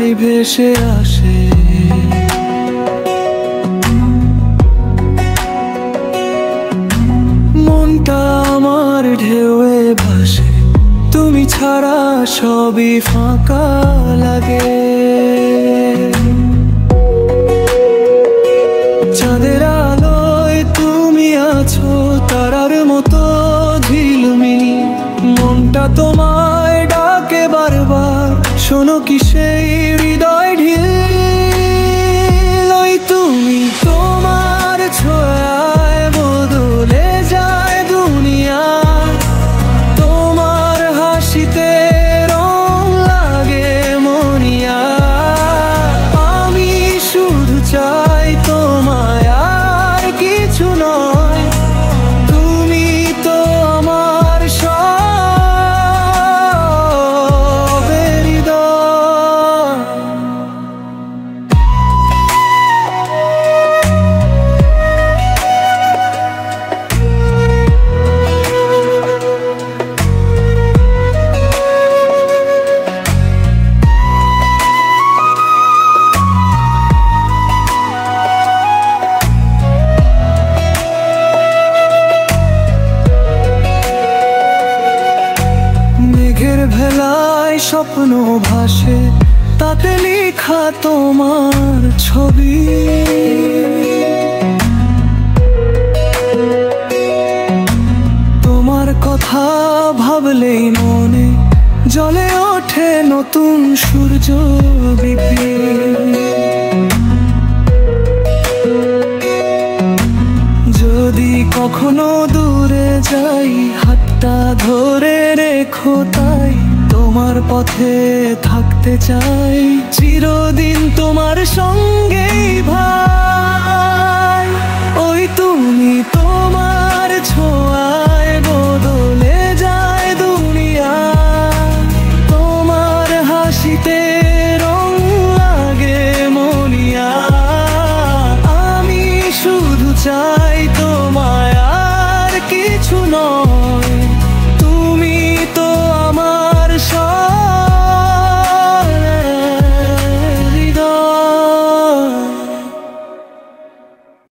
তোমায় ভেসে আসে। মনটা আমার ঢেউয়ে ভাসে, তুমি ছাড়া সবই ফাঁকা লাগে। চাঁদের আলোয় তুমি আছো তারার মতো ঝিলমিল, মনটা তোমায় ডাকে বারবার, শোনো কি সেই হৃদয় ঢিল। ওই তুমি, তোমার ছোঁয়ায় বদলে যায় দুনিয়া, তোমার হাসিতে রং লাগে মনিয়া। আমি শুধু চাই তোমায়, আর কিছু নয়, তুমি তো আমার সবের হৃদয়। মেঘের ভেলায় স্বপ্ন ভাসে, তাতে লেখা তোমার ছবি। তোমার কথা ভাবলেই মনে জ্বলে ওঠে নতুন সূর্য বিপিন। যদি কখনো দূরে যাই, হাতটা ধরে রেখো তাই, তোমার পথে থাকতে চাই চিরদিন তোমার সঙ্গেই ভাই।